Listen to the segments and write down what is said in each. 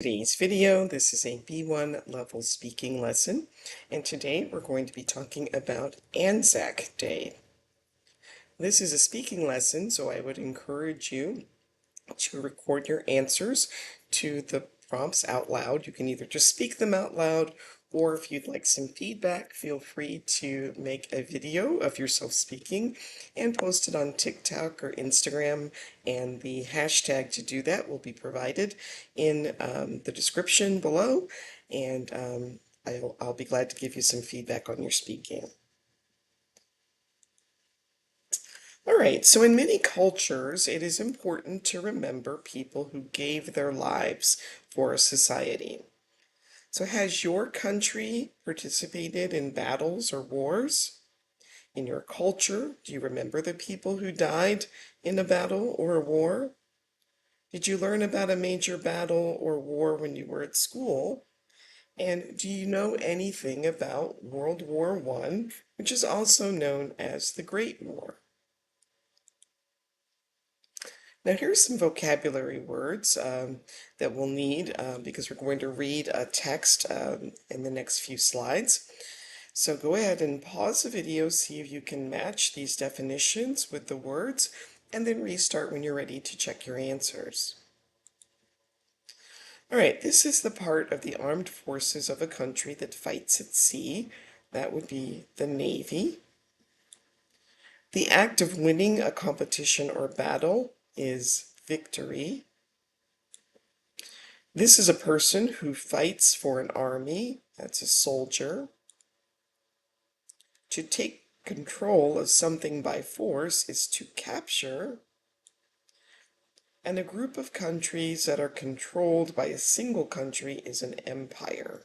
Today's video, this is a B1 level speaking lesson, and today we're going to be talking about ANZAC Day. This is a speaking lesson, so I would encourage you to record your answers to the prompts out loud. You can either just speak them out loud, or if you'd like some feedback, feel free to make a video of yourself speaking and post it on TikTok or Instagram, and the hashtag to do that will be provided in the description below, and I'll be glad to give you some feedback on your speaking. All right, so in many cultures, it is important to remember people who gave their lives for a society. So has your country participated in battles or wars? In your culture, do you remember the people who died in a battle or a war? Did you learn about a major battle or war when you were at school? And do you know anything about World War I, which is also known as the Great War? Now here's some vocabulary words that we'll need because we're going to read a text in the next few slides. So go ahead and pause the video, see if you can match these definitions with the words, and then restart when you're ready to check your answers. All right, this is the part of the armed forces of a country that fights at sea. That would be the Navy. The act of winning a competition or battle is victory. This is a person who fights for an army. That's a soldier. To take control of something by force is to capture. And a group of countries that are controlled by a single country is an empire.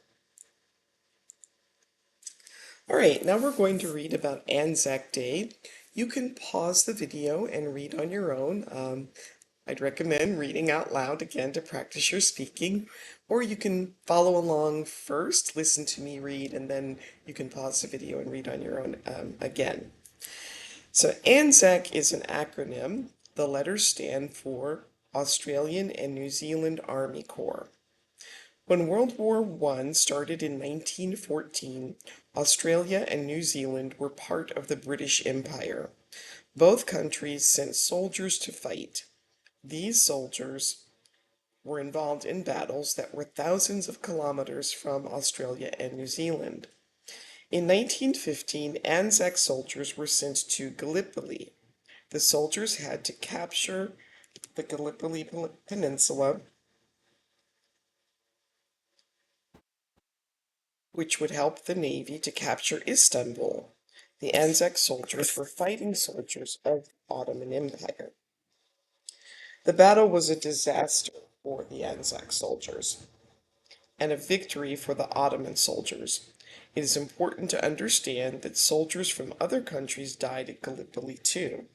All right, now we're going to read about ANZAC Day. You can pause the video and read on your own. I'd recommend reading out loud again to practice your speaking, or you can follow along first, listen to me read, and then you can pause the video and read on your own again. So ANZAC is an acronym. The letters stand for Australian and New Zealand Army Corps. When World War I started in 1914, Australia and New Zealand were part of the British Empire. Both countries sent soldiers to fight. These soldiers were involved in battles that were thousands of kilometers from Australia and New Zealand. In 1915, ANZAC soldiers were sent to Gallipoli. The soldiers had to capture the Gallipoli Peninsula, which would help the Navy to capture Istanbul. The ANZAC soldiers were fighting soldiers of the Ottoman Empire. The battle was a disaster for the ANZAC soldiers and a victory for the Ottoman soldiers. It is important to understand that soldiers from other countries died at Gallipoli too,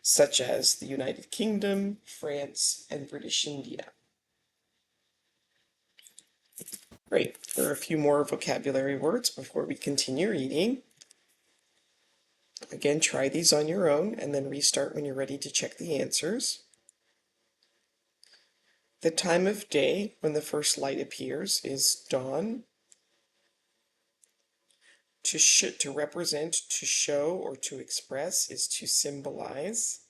such as the United Kingdom, France, and British India. Great. There are a few more vocabulary words before we continue reading. Again, try these on your own and then restart when you're ready to check the answers. The time of day when the first light appears is dawn. To represent, to show, or to express is to symbolize.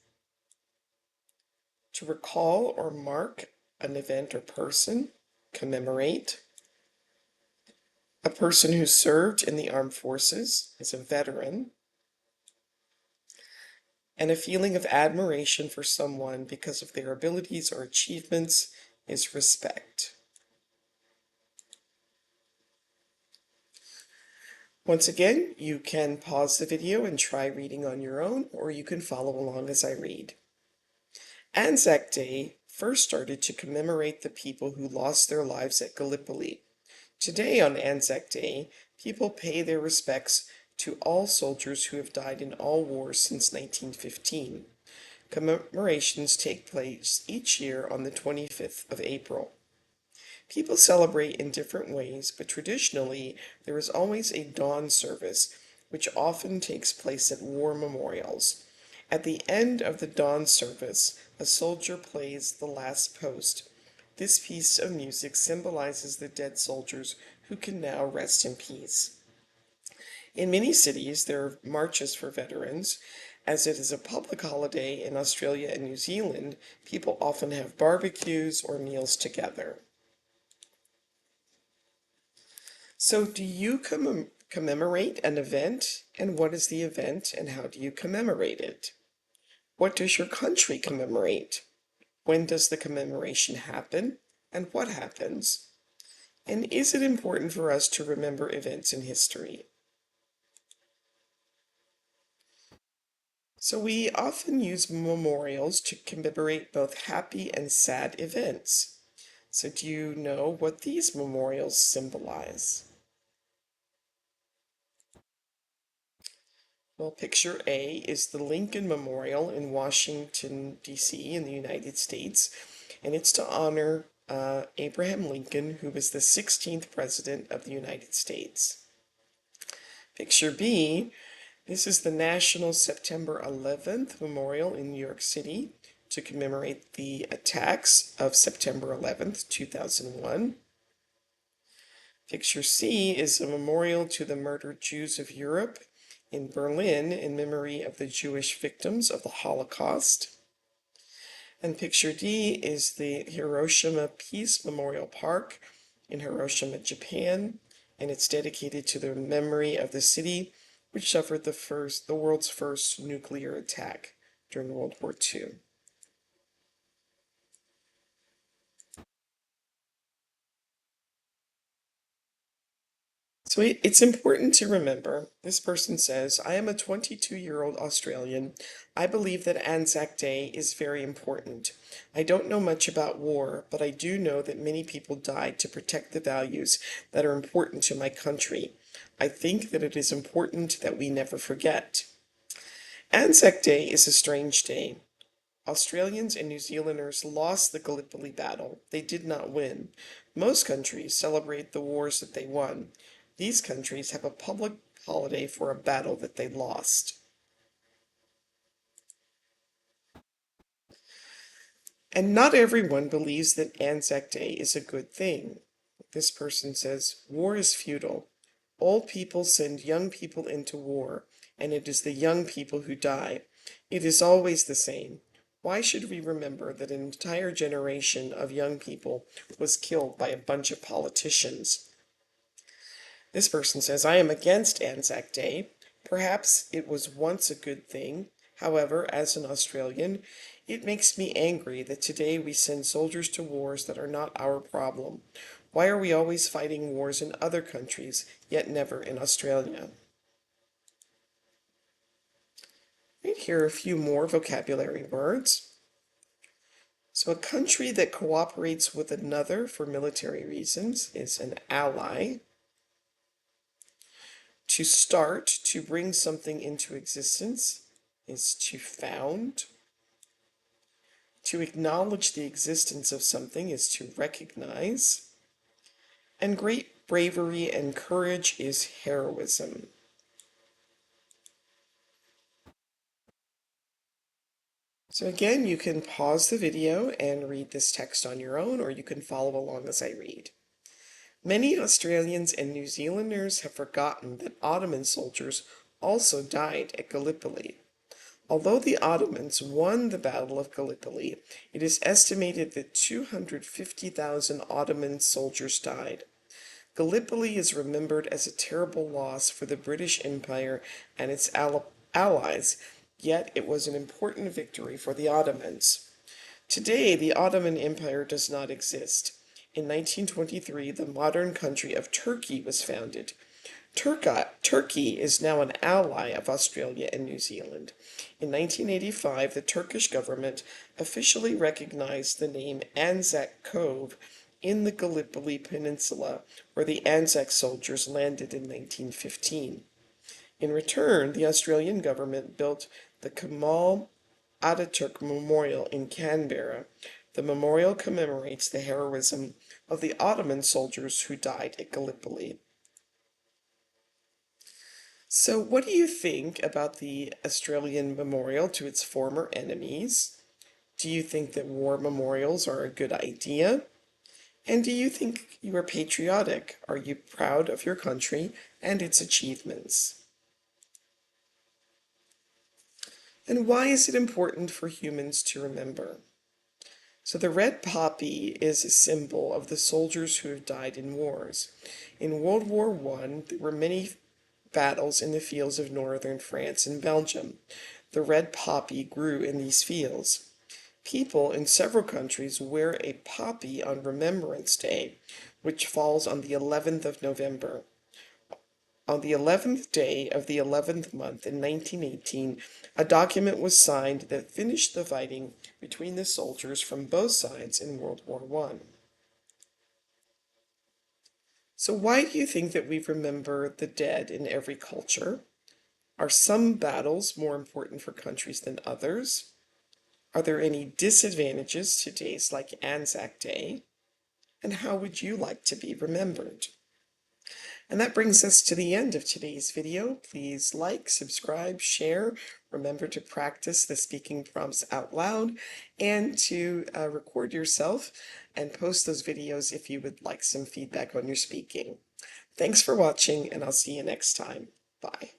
To recall or mark an event or person, commemorate. A person who served in the armed forces is a veteran. And a feeling of admiration for someone because of their abilities or achievements is respect. Once again, you can pause the video and try reading on your own, or you can follow along as I read. ANZAC Day first started to commemorate the people who lost their lives at Gallipoli. Today on ANZAC Day, people pay their respects to all soldiers who have died in all wars since 1915. Commemorations take place each year on the 25th of April. People celebrate in different ways, but traditionally there is always a dawn service, which often takes place at war memorials. At the end of the dawn service, a soldier plays the last post. This piece of music symbolizes the dead soldiers who can now rest in peace. In many cities, there are marches for veterans. As it is a public holiday in Australia and New Zealand, people often have barbecues or meals together. So, do you commemorate an event? And what is the event, and how do you commemorate it? What does your country commemorate? When does the commemoration happen? And what happens? And is it important for us to remember events in history? So we often use memorials to commemorate both happy and sad events. So do you know what these memorials symbolize? Well, picture A is the Lincoln Memorial in Washington, D.C. in the United States, and it's to honor Abraham Lincoln, who was the 16th President of the United States. Picture B, this is the National September 11th Memorial in New York City to commemorate the attacks of September 11th, 2001. Picture C is a memorial to the murdered Jews of Europe in Berlin in memory of the Jewish victims of the Holocaust. And picture D is the Hiroshima Peace Memorial Park in Hiroshima, Japan, and it's dedicated to the memory of the city which suffered the world's first nuclear attack during World War II. So it's important to remember, this person says, I am a 22-year-old Australian. I believe that ANZAC Day is very important. I don't know much about war, but I do know that many people died to protect the values that are important to my country. I think that it is important that we never forget. ANZAC Day is a strange day. Australians and New Zealanders lost the Gallipoli battle. They did not win. Most countries celebrate the wars that they won. These countries have a public holiday for a battle that they lost. And not everyone believes that Anzac Day is a good thing. This person says, war is futile. Old people send young people into war, and it is the young people who die. It is always the same. Why should we remember that an entire generation of young people was killed by a bunch of politicians? This person says, I am against Anzac Day. Perhaps it was once a good thing. However, as an Australian, it makes me angry that today we send soldiers to wars that are not our problem. Why are we always fighting wars in other countries, yet never in Australia? Right here are a few more vocabulary words. So a country that cooperates with another for military reasons is an ally. To start, to bring something into existence, is to found. To acknowledge the existence of something is to recognize. And great bravery and courage is heroism. So again, you can pause the video and read this text on your own, or you can follow along as I read. Many Australians and New Zealanders have forgotten that Ottoman soldiers also died at Gallipoli. Although the Ottomans won the Battle of Gallipoli, it is estimated that 250,000 Ottoman soldiers died. Gallipoli is remembered as a terrible loss for the British Empire and its allies, yet it was an important victory for the Ottomans. Today, the Ottoman Empire does not exist. In 1923, the modern country of Turkey was founded. Turkey is now an ally of Australia and New Zealand. In 1985, the Turkish government officially recognized the name Anzac Cove in the Gallipoli Peninsula, where the Anzac soldiers landed in 1915. In return, the Australian government built the Kemal Ataturk Memorial in Canberra. The memorial commemorates the heroism of the Ottoman soldiers who died at Gallipoli. So, what do you think about the Australian memorial to its former enemies? Do you think that war memorials are a good idea? And do you think you are patriotic? Are you proud of your country and its achievements? And why is it important for humans to remember? So the red poppy is a symbol of the soldiers who have died in wars. In World War I, there were many battles in the fields of northern France and Belgium. The red poppy grew in these fields. People in several countries wear a poppy on Remembrance Day, which falls on the 11th of November. On the 11th day of the 11th month in 1918, a document was signed that finished the fighting between the soldiers from both sides in World War I. So why do you think that we remember the dead in every culture? Are some battles more important for countries than others? Are there any disadvantages to days like ANZAC Day? And how would you like to be remembered? And that brings us to the end of today's video. Please like, subscribe, share. Remember to practice the speaking prompts out loud and to record yourself and post those videos if you would like some feedback on your speaking. Thanks for watching, and I'll see you next time. Bye.